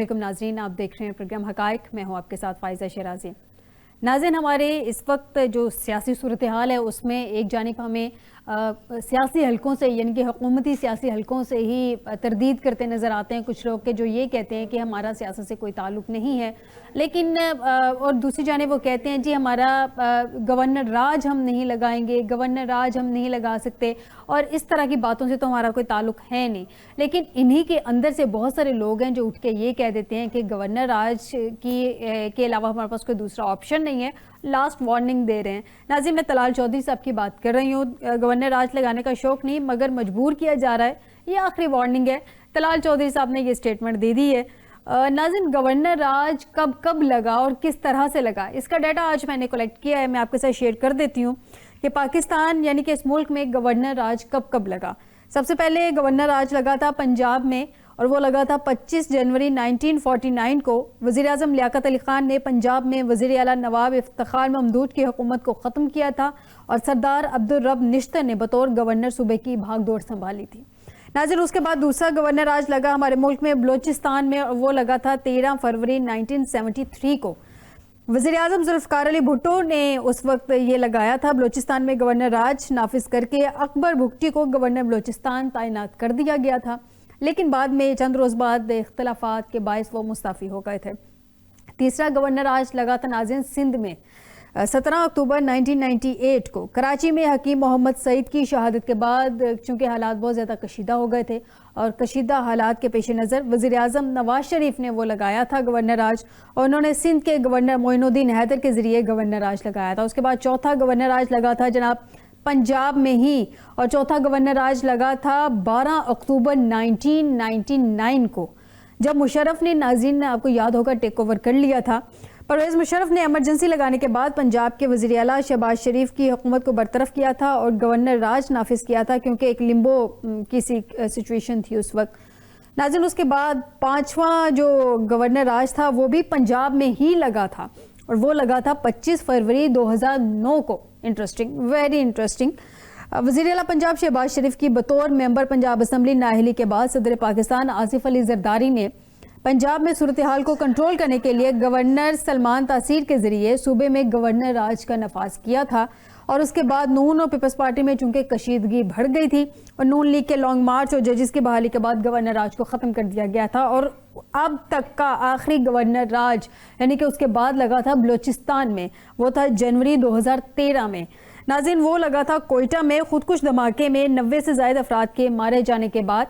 अस्सलामुअलैकुम नाज़रीन, आप देख रहे हैं प्रोग्राम हक़ाइक़। मैं हूं आपके साथ फ़ाइज़ा शराज़ी। नाज़रीन, हमारे इस वक्त जो सियासी सूरत हाल है उसमें एक जानिब हमें सियासी हलकों से यानी कि हुकूमती सियासी हलकों से ही तरदीद करते नज़र आते हैं कुछ लोग के जो ये कहते हैं कि हमारा सियासत से कोई ताल्लुक़ नहीं है, लेकिन और दूसरी जानिब वो कहते हैं जी हमारा गवर्नर राज हम नहीं लगाएंगे, गवर्नर राज हम नहीं लगा सकते, और इस तरह की बातों से तो हमारा कोई ताल्लुक़ है नहीं। लेकिन इन्हीं के अंदर से बहुत सारे लोग हैं जो उठ के ये कह देते हैं कि गवर्नर राज के अलावा हमारे पास कोई दूसरा ऑप्शन नहीं है, लास्ट वार्निंग दे रहे हैं। नाज़रीन, मैं तलाल चौधरी साहब की बात कर रही हूँ। गवर्नर राज लगाने का शौक़ नहीं मगर मजबूर किया जा रहा है, ये आखिरी वार्निंग है। तलाल चौधरी साहब ने ये स्टेटमेंट दे दी है। नाज़रीन, गवर्नर राज कब कब लगा और किस तरह से लगा, इसका डाटा आज मैंने कलेक्ट किया है, मैं आपके साथ शेयर कर देती हूँ कि पाकिस्तान यानी कि इस मुल्क में गवर्नर राज कब कब लगा। सबसे पहले गवर्नर राज लगा था पंजाब में, और वो लगा था 25 जनवरी 1949 को। वज़ीर आज़म लियाकत अली ख़ान ने पंजाब में वज़ीर आला नवाब इफ्तिखार महमूद की हुकूमत को ख़त्म किया था और सरदार अब्दुल रब निश्तर ने बतौर गवर्नर सूबे की भागदौड़ संभाली थी। नाज़रीन, उसके बाद दूसरा गवर्नर राज लगा हमारे मुल्क में बलोचिस्तान में, और वो लगा था 13 फरवरी 1973 को। वज़ीर आज़म ज़ुल्फ़िकार अली भुट्टो ने उस वक्त ये लगाया था। बलोचिस्तान में गवर्नर राज नाफिज करके अकबर भुट्टी को गवर्नर बलोचिस्तान तैनात कर दिया गया था, लेकिन बाद में चंद रोज़ बाद इख्तलाफात के बायस वो मुस्ताफ़ी हो गए थे। तीसरा गवर्नर राज लगा था नाज़रीन सिंध में 17 अक्टूबर 1998 को। कराची में हकीम मोहम्मद सईद की शहादत के बाद चूँकि हालात बहुत ज़्यादा कशीदा हो गए थे, और कशीदा हालात के पेश नज़र वज़ीर आज़म नवाज शरीफ ने वो लगाया था गवर्नर राज, और उन्होंने सिंध के गवर्नर मोइनुद्दीन हैदर के ज़रिए गवर्नर राज लगाया था। उसके बाद चौथा गवर्नर राज लगा था जनाब पंजाब में ही, और चौथा गवर्नर राज लगा था 12 अक्टूबर 1999 को, जब मुशर्रफ ने, नाज़रीन आपको याद होगा, टेक ओवर कर लिया था। परवेज़ मुशर्रफ ने एमरजेंसी लगाने के बाद पंजाब के वज़ीर आला शहबाज शरीफ की हुकूमत को बरतरफ किया था और गवर्नर राज नाफिज किया था, क्योंकि एक लिम्बो की सिचुएशन थी उस वक्त। नाज़रीन, उसके बाद पाँचवा जो गवर्नर राज था वो भी पंजाब में ही लगा था, और वो लगा था 25 फरवरी 2009 को। Interesting, very interesting. वज़ीर आला पंजाब शहबाज शरीफ की बतौर मेंबर पंजाब असम्बली नाअहली के बाद सदर पाकिस्तान आसिफ अली जरदारी ने पंजाब में सूरत हाल को कंट्रोल करने के लिए गवर्नर सलमान तासीर के जरिए सूबे में गवर्नर राज का नफाज किया था, और उसके बाद नून और पीपल्स पार्टी में चूंकि कशीदगी बढ़ गई थी और नून लीग के लॉन्ग मार्च और जजेस की बहाली के बाद गवर्नर राज को ख़त्म कर दिया गया था, और अब तक का आखिरी गवर्नर राज यानी कि उसके बाद लगा था बलोचिस्तान में, वो था जनवरी 2013 में। नाज़रीन, वो लगा था कोयटा में खुदकुश धमाके में 90 से ज़ायद अफराद के मारे जाने के बाद।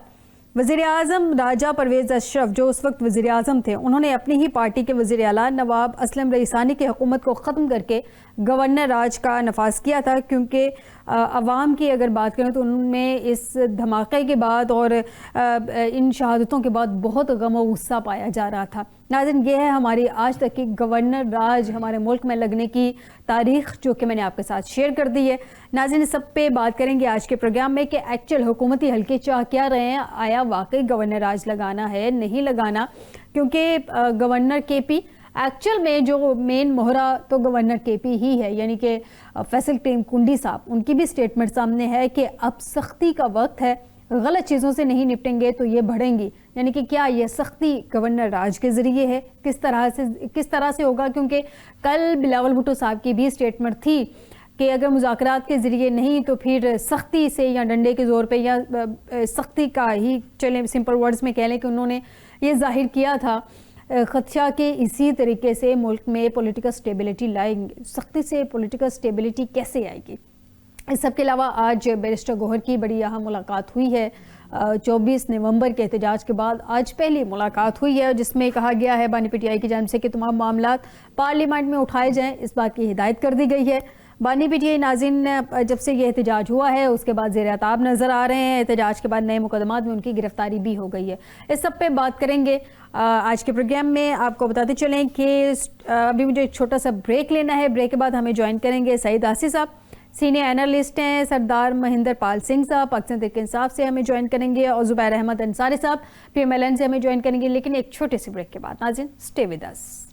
वज़ीर आज़म राजा परवेज़ अशरफ जो उस वक्त वज़ीर आज़म थे, उन्होंने अपनी ही पार्टी के वज़ीर आला नवाब असलम रईसानी की हुकूमत को ख़त्म करके गवर्नर राज का नफाज किया था, क्योंकि अवाम की अगर बात करें तो उनमें इस धमाके के बाद और इन शहादतों के बाद बहुत गम और गुस्सा पाया जा रहा था। नाज़रीन, ये है हमारी आज तक की गवर्नर राज हमारे मुल्क में लगने की तारीख़, जो कि मैंने आपके साथ शेयर कर दी है। नाज़रीन, इस सब पे बात करेंगे आज के प्रोग्राम में कि एक्चुअल हुकूमती हल्के चाह क्या रहे हैं, आया वाकई गवर्नर राज लगाना है नहीं लगाना, क्योंकि गवर्नर KP एक्चुअल में जो मेन मोहरा तो गवर्नर KP ही है, यानी कि फैसल क्रीम कुंडी साहब, उनकी भी स्टेटमेंट सामने है कि अब सख्ती का वक्त है, गलत चीज़ों से नहीं निपटेंगे तो ये बढ़ेंगी। यानी कि क्या ये सख्ती गवर्नर राज के ज़रिए है, किस तरह से होगा, क्योंकि कल बिलावल भुट्टो साहब की भी स्टेटमेंट थी कि अगर मुज़ाकरात के ज़रिए नहीं तो फिर सख्ती से या डंडे के ज़ोर पे या सख्ती का ही, चलें सिंपल वर्ड्स में कह लें कि उन्होंने ये जाहिर किया था खदशा के इसी तरीके से मुल्क में पॉलिटिकल स्टेबिलिटी लाएंगे। सख्ती से पॉलिटिकल स्टेबिलिटी कैसे आएगी? इस सब के अलावा आज बैरिस्टर गौहर की बड़ी अहम मुलाकात हुई है। 24 नवंबर के एहतजाज के बाद आज पहली मुलाकात हुई है, जिसमें कहा गया है बानी PTI की जानिब से कि तमाम मामलात पार्लियामेंट में उठाए जाएँ, इस बात की हिदायत कर दी गई है। बानी PTI नाज़रीन जब से ये एहतजाज हुआ है उसके बाद ज़ेर-ए-ताब नज़र आ रहे हैं। एहतजाज के बाद नए मुकदमात में उनकी गिरफ्तारी भी हो गई है। इस सब पे बात करेंगे आज के प्रोग्राम में। आपको बताते चलें कि अभी मुझे एक छोटा सा ब्रेक लेना है। ब्रेक के बाद हमें ज्वाइन करेंगे सईद आसी साहब, सीनियर एनालिस्ट हैं। सरदार महिंदर पाल सिंह साहब पाकिस्तान तहरीक इंसाफ से हमें ज्वाइन करेंगे, और ज़ुबैर अहमद अंसारी साहब PMLN से हमें ज्वाइन करेंगे, लेकिन एक छोटे से ब्रेक के बाद। नाज़रीन, स्टे विद अस।